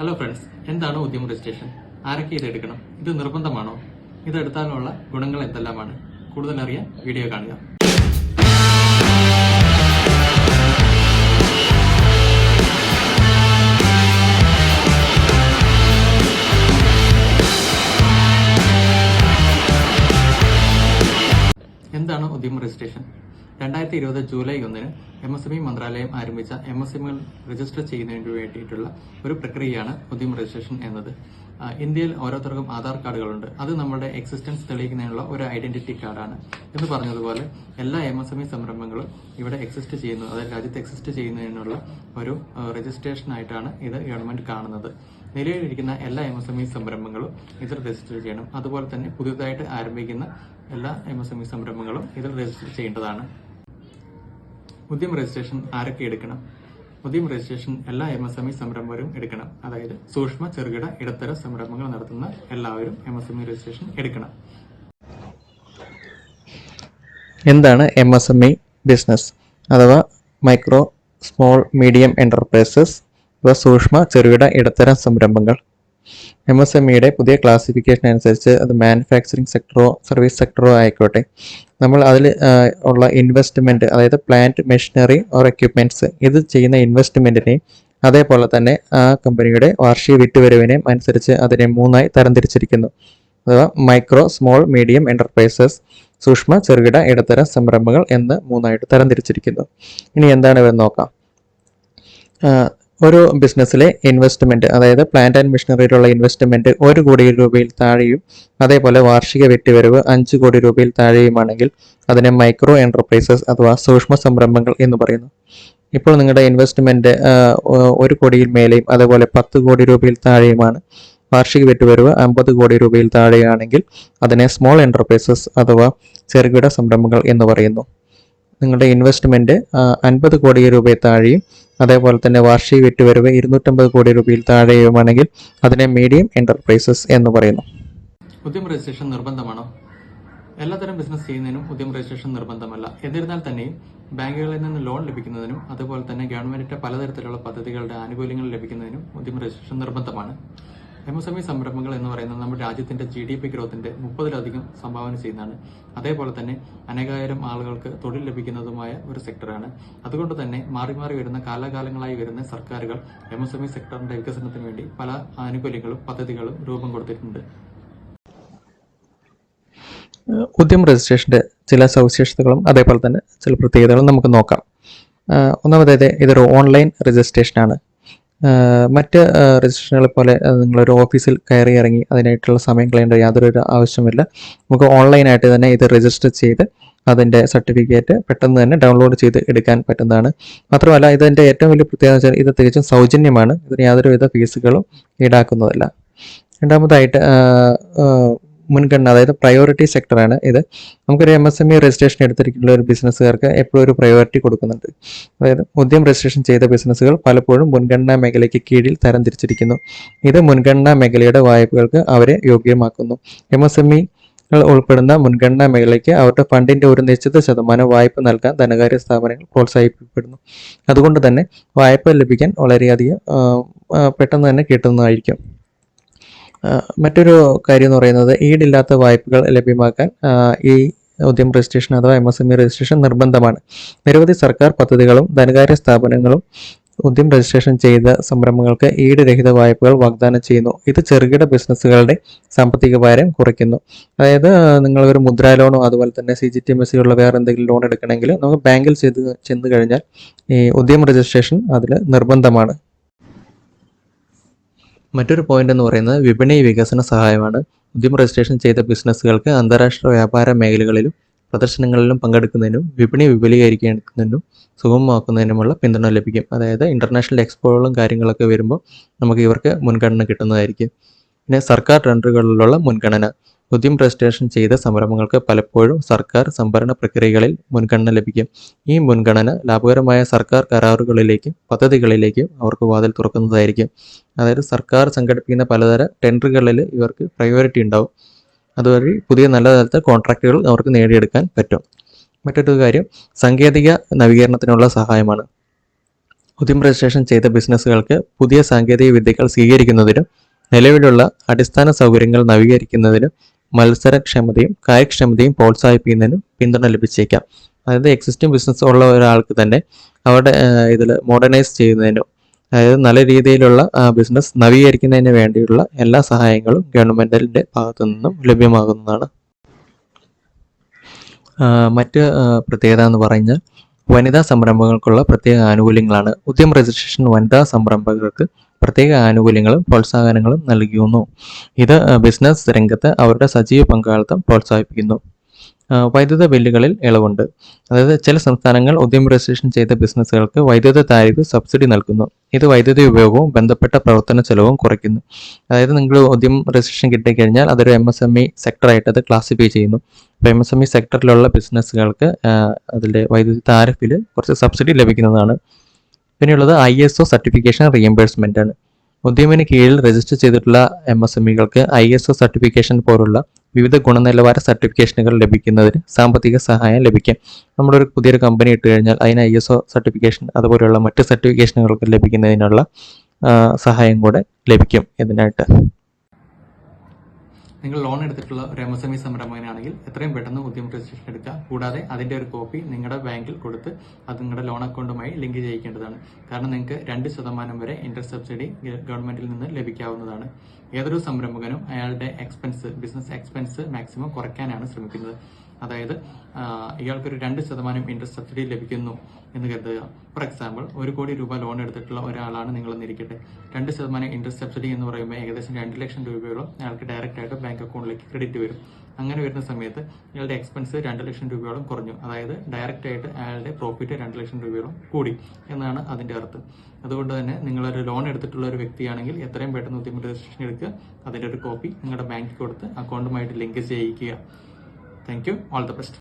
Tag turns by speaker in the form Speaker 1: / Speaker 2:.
Speaker 1: Hello friends, എന്താണ് ഉദ്യമ registration? ആരൊക്കെ ഇത് എടുക്കണം? ഇത് നിർബന്ധമാണോ? ഇതെടുത്താലുള്ള ഗുണങ്ങൾ എന്തെല്ലാമാണ്? കൂടുതൽ അറിയാൻ വീഡിയോ കാണുക. എന്താണ് ഉദ്യമ രജിസ്ട്രേഷൻ? 2020 ജൂലൈ 1 MSME മന്ത്രാലയം ആരംഭിച്ച MSME രജിസ്റ്റർ ചെയ്യുന്നതിന് വേണ്ടിയിട്ടുള്ള ഒരു പ്രക്രിയയാണ് ഉദ്യമ രജിസ്ട്രേഷൻ എന്നത്. ഇന്ത്യയിൽ ഓരോരുത്തർക്കും ആധാർ കാർഡുകളുണ്ട്. അത് നമ്മുടെ എക്സിസ്റ്റൻസ് തെളിയിക്കുന്നതിനുള്ള ഒരു ഐഡന്റിറ്റി കാർഡാണ്. എന്ന് പറഞ്ഞതുപോലെ എല്ലാ MSME സംരംഭങ്ങളും ഇവിടെ എക്സിസ്റ്റ് ചെയ്യുന്നു, അതായത് രാജ്യത്ത് എക്സിസ്റ്റ് ചെയ്യുന്നതിനുള്ള ഒരു രജിസ്ട്രേഷൻ ആയിട്ടാണ് ഇത് ഗവൺമെന്റ് കാണുന്നത്. നിലവിലിരിക്കുന്ന എല്ലാ MSME സംരംഭങ്ങളും ഇതിൽ രജിസ്റ്റർ ചെയ്യണം. അതുപോലെ തന്നെ പുതിയതായിട്ട് ആരംഭിക്കുന്ന എല്ലാ MSME സംരംഭങ്ങളും ഇതിൽ രജിസ്റ്റർ ചെയ്യേണ്ടതാണ്. ഉദ്യമ രജിസ്ട്രേഷൻ ആരൊക്കെ എടുക്കണം? ഉദ്യമ രജിസ്ട്രേഷൻ എല്ലാ MSME സംരംഭകരും എടുക്കണം. അതായത് സൂക്ഷ്മ, ചെറുകിട, ഇടത്തര സംരംഭങ്ങൾ നടത്തുന്ന എല്ലാവരും MSME രജിസ്ട്രേഷൻ എടുക്കണം.
Speaker 2: എന്താണ് MSME ബിസിനസ് അഥവാ മൈക്രോ സ്മോൾ മീഡിയം എന്റർപ്രൈസസ് അഥവാ സൂക്ഷ്മ, ചെറുകിട, ഇടത്തരം സംരംഭങ്ങൾ? MSMEയുടെ പുതിയ ക്ലാസിഫിക്കേഷൻ അനുസരിച്ച് അത് മാനുഫാക്ചറിങ് സെക്ടറോ സർവീസ് സെക്ടറോ ആയിക്കോട്ടെ, നമ്മൾ അതിൽ ഉള്ള ഇൻവെസ്റ്റ്മെൻറ്റ്, അതായത് പ്ലാന്റ്, മെഷീനറി ഓർ എക്യുപ്മെൻറ്റ്സ്, ഇത് ചെയ്യുന്ന ഇൻവെസ്റ്റ്മെൻറ്റിനെയും അതേപോലെ തന്നെ ആ കമ്പനിയുടെ വാർഷിക വിറ്റുവരവിനെയും അനുസരിച്ച് അതിനെ മൂന്നായി തരംതിരിച്ചിരിക്കുന്നു. അഥവാ മൈക്രോ സ്മോൾ മീഡിയം എന്റർപ്രൈസസ്, സൂക്ഷ്മ, ചെറുകിട, ഇടത്തരം സംരംഭങ്ങൾ എന്ന് മൂന്നായിട്ട് തരംതിരിച്ചിരിക്കുന്നു. ഇനി എന്താണ് ഇവന്ന് നോക്കാം. ഒരു ബിസിനസ്സിലെ ഇൻവെസ്റ്റ്മെന്റ്, അതായത് പ്ലാന്റ് ആൻഡ് മെഷീനറിയിലുള്ള ഇൻവെസ്റ്റ്മെന്റ് 1 കോടി രൂപയിൽ താഴെയും അതേപോലെ വാർഷിക വിറ്റുവരവ് 5 കോടി രൂപയിൽ താഴെയുമാണെങ്കിൽ അതിനെ മൈക്രോ എന്റർപ്രൈസസ് അഥവാ സൂക്ഷ്മ സംരംഭങ്ങൾ എന്ന് പറയുന്നു. ഇപ്പോൾ നിങ്ങളുടെ ഇൻവെസ്റ്റ്മെന്റ് 1 കോടിയിൽ മേലെയും അതേപോലെ 10 കോടി രൂപയിൽ താഴെയുമാണ്, വാർഷിക വിറ്റുവരവ് 50 കോടി രൂപയിൽ താഴെയാണെങ്കിൽ അതിനെ സ്മോൾ എന്റർപ്രൈസസ് അഥവാ ചെറുകിട സംരംഭങ്ങൾ എന്ന് പറയുന്നു. നിങ്ങളുടെ ഇൻവെസ്റ്റ്മെന്റ് 50 കോടി രൂപയിൽ താഴെയും അതേപോലെ തന്നെ വാർഷിക വിറ്റുവരവ് 250 കോടി രൂപയിൽ താഴെയുമാണെങ്കിൽ അതിനെ മീഡിയം എന്റർപ്രൈസസ് എന്ന് പറയുന്നു.
Speaker 1: ഉദ്യമ രജിസ്ട്രേഷൻ നിർബന്ധമാണോ? എല്ലാത്തരം ബിസിനസ് ചെയ്യുന്നതിനും ഉദ്യമ രജിസ്ട്രേഷൻ നിർബന്ധമല്ല. എന്നിരുന്നാൽ തന്നെയും ബാങ്കുകളിൽ നിന്ന് ലോൺ ലഭിക്കുന്നതിനും അതുപോലെ തന്നെ ഗവൺമെന്റിന്റെ പലതരത്തിലുള്ള പദ്ധതികളുടെ ആനുകൂല്യങ്ങൾ ലഭിക്കുന്നതിനും ഉദ്യമ രജിസ്ട്രേഷൻ നിർബന്ധമാണ്. MSME സംരംഭങ്ങൾ എന്ന് പറയുന്നത് നമ്മുടെ രാജ്യത്തിന്റെ GDP ഗ്രോത്തിന്റെ 30-ലധികം സംഭാവന ചെയ്യുന്നതാണ്. അതേപോലെ തന്നെ അനേകായിരം ആളുകൾക്ക് തൊഴിൽ ലഭിക്കുന്നതുമായ ഒരു സെക്ടറാണ്. അതുകൊണ്ട് തന്നെ മാറി മാറി വരുന്ന കാലാകാലങ്ങളായി വരുന്ന സർക്കാരുകൾ MSME സെക്ടറിന്റെ വികസനത്തിന് വേണ്ടി പല ആനുകൂല്യങ്ങളും പദ്ധതികളും രൂപം കൊടുത്തിട്ടുണ്ട്.
Speaker 2: ഉദ്യമ രജിസ്ട്രേഷന്റെ ചില സവിശേഷതകളും അതേപോലെ തന്നെ ചില പ്രത്യേകതകളും നമുക്ക് നോക്കാം. ഒന്നാമതായത് ഇതൊരു ഓൺലൈൻ രജിസ്ട്രേഷനാണ്. മറ്റ് രജിസ്ട്രേഷനുകളെ പോലെ നിങ്ങളൊരു ഓഫീസിൽ കയറി ഇറങ്ങി അതിനായിട്ടുള്ള സമയം കളയേണ്ട യാതൊരു ആവശ്യമില്ല. നമുക്ക് ഓൺലൈനായിട്ട് തന്നെ ഇത് രജിസ്റ്റർ ചെയ്ത് അതിൻ്റെ സർട്ടിഫിക്കറ്റ് പെട്ടെന്ന് തന്നെ ഡൗൺലോഡ് ചെയ്ത് എടുക്കാൻ പറ്റുന്നതാണ്. മാത്രമല്ല ഇതിൻ്റെ ഏറ്റവും വലിയ പ്രത്യേകത വെച്ചാൽ ഇത് തികച്ചും സൗജന്യമാണ്. ഇതിന് യാതൊരുവിധ ഫീസുകളും ഈടാക്കുന്നതല്ല. രണ്ടാമതായിട്ട് മുൻഗണന, അതായത് പ്രയോറിറ്റി സെക്ടറാണ് ഇത്. നമുക്കൊരു MSME രജിസ്ട്രേഷൻ എടുത്തിരിക്കുന്ന ഒരു ബിസിനസ്സുകാർക്ക് എപ്പോഴും ഒരു പ്രയോറിറ്റി കൊടുക്കുന്നുണ്ട്. അതായത് ഉദ്യം രജിസ്ട്രേഷൻ ചെയ്ത ബിസിനസ്സുകൾ പലപ്പോഴും മുൻഗണനാ മേഖലയ്ക്ക് കീഴിൽ തരംതിരിച്ചിരിക്കുന്നു. ഇത് മുൻഗണനാ മേഖലയുടെ വായ്പകൾക്ക് അവരെ യോഗ്യമാക്കുന്നു. MSME ഉൾപ്പെടുന്ന മുൻഗണനാ മേഖലയ്ക്ക് അവരുടെ ഫണ്ടിന്റെ ഒരു നിശ്ചിത ശതമാനം വായ്പ നൽകാൻ ധനകാര്യ സ്ഥാപനങ്ങൾ പ്രോത്സാഹിപ്പിക്കപ്പെടുന്നു. അതുകൊണ്ട് തന്നെ വായ്പ ലഭിക്കാൻ വളരെയധികം പെട്ടെന്ന് തന്നെ കിട്ടുന്നതായിരിക്കും. മറ്റൊരു കാര്യം എന്ന് പറയുന്നത് ഈടില്ലാത്ത വായ്പകൾ ലഭ്യമാക്കാൻ ഈ ഉദ്യമ രജിസ്ട്രേഷൻ അഥവാ MSME രജിസ്ട്രേഷൻ നിർബന്ധമാണ്. നിരവധി സർക്കാർ പദ്ധതികളും ധനകാര്യ സ്ഥാപനങ്ങളും ഉദ്യമ രജിസ്ട്രേഷൻ ചെയ്ത സംരംഭങ്ങൾക്ക് ഈട് രഹിത വായ്പകൾ വാഗ്ദാനം ചെയ്യുന്നു. ഇത് ചെറുകിട ബിസിനസ്സുകളുടെ സാമ്പത്തിക ഭാരം കുറയ്ക്കുന്നു. അതായത് നിങ്ങൾ ഒരു മുദ്രാ ലോണോ അതുപോലെ തന്നെ CGTMSE ഉള്ള വേറെ എന്തെങ്കിലും ലോൺ എടുക്കണമെങ്കിൽ നമുക്ക് ബാങ്കിൽ ചെന്ന് കഴിഞ്ഞാൽ ഈ ഉദ്യമ രജിസ്ട്രേഷൻ അതിൽ നിർബന്ധമാണ്. മറ്റൊരു പോയിന്റ് എന്ന് പറയുന്നത് വിപണി വികസന സഹായമാണ്. ഉദ്യമ രജിസ്ട്രേഷൻ ചെയ്ത ബിസിനസ്സുകൾക്ക് അന്താരാഷ്ട്ര വ്യാപാര മേഖലകളിലും പ്രദർശനങ്ങളിലും പങ്കെടുക്കുന്നതിനും വിപണി വിപുലീകരിക്കുന്നതിനും സുഗമമാക്കുന്നതിനുമുള്ള പിന്തുണ ലഭിക്കും. അതായത് ഇന്റർനാഷണൽ എക്സ്പോകളും കാര്യങ്ങളൊക്കെ വരുമ്പോൾ നമുക്ക് ഇവർക്ക് മുൻഗണന കിട്ടുന്നതായിരിക്കും. പിന്നെ സർക്കാർ ടെൻഡറുകളിലുള്ള മുൻഗണന. ഉദ്യമ രജിസ്ട്രേഷൻ ചെയ്ത സംരംഭങ്ങൾക്ക് പലപ്പോഴും സർക്കാർ സംഭരണ പ്രക്രിയകളിൽ മുൻഗണന ലഭിക്കും. ഈ മുൻഗണന ലാഭകരമായ സർക്കാർ കരാറുകളിലേക്കും പദ്ധതികളിലേക്കും അവർക്ക് വാതിൽ തുറക്കുന്നതായിരിക്കും. അതായത് സർക്കാർ സംഘടിപ്പിക്കുന്ന പലതരം ടെൻഡറുകളിൽ ഇവർക്ക് പ്രയോറിറ്റി ഉണ്ടാവും. അതുവഴി പുതിയ നല്ല തരത്തിലുള്ള കോൺട്രാക്റ്റുകൾ അവർക്ക് നേടിയെടുക്കാൻ പറ്റും. മറ്റൊരു കാര്യം സാങ്കേതിക നവീകരണത്തിനുള്ള സഹായമാണ്. ഉദ്യമ രജിസ്ട്രേഷൻ ചെയ്ത ബിസിനസ്സുകൾക്ക് പുതിയ സാങ്കേതിക വിദ്യകൾ സ്വീകരിക്കുന്നതിനും നിലവിലുള്ള അടിസ്ഥാന സൗകര്യങ്ങൾ നവീകരിക്കുന്നതിനും മത്സരക്ഷമതയും കാര്യക്ഷമതയും പ്രോത്സാഹിപ്പിക്കുന്നതിനും പിന്തുണ ലഭിച്ചേക്കാം. അതായത് എക്സിസ്റ്റിംഗ് ബിസിനസ് ഉള്ള ഒരാൾക്ക് തന്നെ അവരുടെ ഇതിൽ മോഡേണൈസ് ചെയ്യുന്നതിനും അതായത് നല്ല രീതിയിലുള്ള ബിസിനസ് നവീകരിക്കുന്നതിന് വേണ്ടിയുള്ള എല്ലാ സഹായങ്ങളും ഗവൺമെൻറ്റിൻ്റെ ഭാഗത്തു നിന്നും ലഭ്യമാകുന്നതാണ്. മറ്റ് പ്രത്യേകത എന്ന് പറഞ്ഞാൽ വനിതാ സംരംഭങ്ങൾക്കുള്ള പ്രത്യേക ആനുകൂല്യങ്ങളാണ്. ഉദ്യമ രജിസ്ട്രേഷൻ വനിതാ സംരംഭകർക്ക് പ്രത്യേക ആനുകൂല്യങ്ങളും പ്രോത്സാഹനങ്ങളും നൽകുന്നു. ഇത് ബിസിനസ് രംഗത്ത് അവരുടെ സജീവ പങ്കാളിത്തം പ്രോത്സാഹിപ്പിക്കുന്നു. വൈദ്യുത ബില്ലുകളിൽ ഇളവുണ്ട്. അതായത് ചില സംസ്ഥാനങ്ങൾ ഉദ്യമ രജിസ്ട്രേഷൻ ചെയ്ത ബിസിനസ്സുകൾക്ക് വൈദ്യുത താരിഫ് സബ്സിഡി നൽകുന്നു. ഇത് വൈദ്യുതി ഉപയോഗവും ബന്ധപ്പെട്ട പ്രവർത്തന ചെലവും കുറയ്ക്കുന്നു. അതായത് നിങ്ങൾ ഉദ്യമ രജിസ്ട്രേഷൻ കിട്ടിക്കഴിഞ്ഞാൽ അതൊരു MSME സെക്ടറായിട്ട് അത് ക്ലാസിഫൈ ചെയ്യുന്നു. അപ്പോൾ MSME സെക്ടറിലുള്ള ബിസിനസ്സുകൾക്ക് അതിൻ്റെ വൈദ്യുതി താരിഫിൽ കുറച്ച് സബ്സിഡി ലഭിക്കുന്നതാണ്. പിന്നെയുള്ളത് ISO സർട്ടിഫിക്കേഷൻ റീഎംബേഴ്സ്മെൻ്റ് ആണ്. ഉദ്യമിന് കീഴിൽ രജിസ്റ്റർ ചെയ്തിട്ടുള്ള MSMEകൾക്ക് ISO സർട്ടിഫിക്കേഷൻ പോലുള്ള വിവിധ ഗുണനിലവാര സർട്ടിഫിക്കേഷനുകൾ ലഭിക്കുന്നതിന് സാമ്പത്തിക സഹായം ലഭിക്കും. നമ്മളൊരു പുതിയൊരു കമ്പനി ഇട്ട് കഴിഞ്ഞാൽ അതിന് ISO സർട്ടിഫിക്കേഷൻ അതുപോലെയുള്ള മറ്റ് സർട്ടിഫിക്കേഷനുകൾക്ക് ലഭിക്കുന്നതിനുള്ള സഹായം കൂടെ ലഭിക്കും ഇതിനായിട്ട്.
Speaker 1: നിങ്ങൾ ലോൺ എടുത്തിട്ടുള്ള ഒരു MSME സംരംഭകനാണെങ്കിൽ എത്രയും പെട്ടെന്ന് ഉദ്യമ രജിസ്ട്രേഷൻ എടുക്കുക. കൂടാതെ അതിന്റെ ഒരു കോപ്പി നിങ്ങളുടെ ബാങ്കിൽ കൊടുത്ത് അത് നിങ്ങളുടെ ലോൺ അക്കൗണ്ടുമായി ലിങ്ക് ചെയ്യിക്കേണ്ടതാണ്. കാരണം നിങ്ങൾക്ക് 2% വരെ ഇൻട്രസ്റ്റ് സബ്സിഡി ഗവൺമെന്റിൽ നിന്ന് ലഭിക്കാവുന്നതാണ്. ഏതൊരു സംരംഭകനും അയാളുടെ ബിസിനസ് എക്സ്പെൻസ് മാക്സിമം കുറയ്ക്കാനാണ് ശ്രമിക്കുന്നത്. അതായത് ഇയാൾക്കൊരു 2% ഇൻട്രസ്റ്റ് സബ്സിഡി ലഭിക്കുന്നു എന്ന് കരുതുക. ഫോർ എക്സാമ്പിൾ 1 കോടി രൂപ ലോൺ എടുത്തിട്ടുള്ള ഒരാളാണ് നിങ്ങളെന്നിരിക്കട്ടെ. 2% ഇൻട്രസ്റ്റ് സബ്സിഡി എന്ന് പറയുമ്പോൾ ഏകദേശം 2 ലക്ഷം രൂപയോളം അയാൾക്ക് ഡയറക്റ്റ് ആയിട്ട് ബാങ്ക് അക്കൗണ്ടിലേക്ക് ക്രെഡിറ്റ് വരും. അങ്ങനെ വരുന്ന സമയത്ത് ഇയാളുടെ എക്സ്പെൻസ് 2 ലക്ഷം രൂപയോളം കുറഞ്ഞു. അതായത് ഡയറക്റ്റ് ആയിട്ട് അയാളുടെ പ്രോഫിറ്റ് 2 ലക്ഷം രൂപയോളം കൂടി എന്നാണ് അതിന്റെ അർത്ഥം. അതുകൊണ്ട് തന്നെ നിങ്ങളൊരു ലോൺ എടുത്തിട്ടുള്ള ഒരു വ്യക്തിയാണെങ്കിൽ എത്രയും പെട്ടെന്ന് ഉദ്യമ രജിസ്ട്രേഷൻ എടുക്കുക. അതിന്റെ ഒരു കോപ്പി നിങ്ങളുടെ ബാങ്കിൽ കൊടുത്ത് അക്കൗണ്ടുമായിട്ട് ലിങ്ക് ചെയ്യിക്കുക. Thank you. All the best.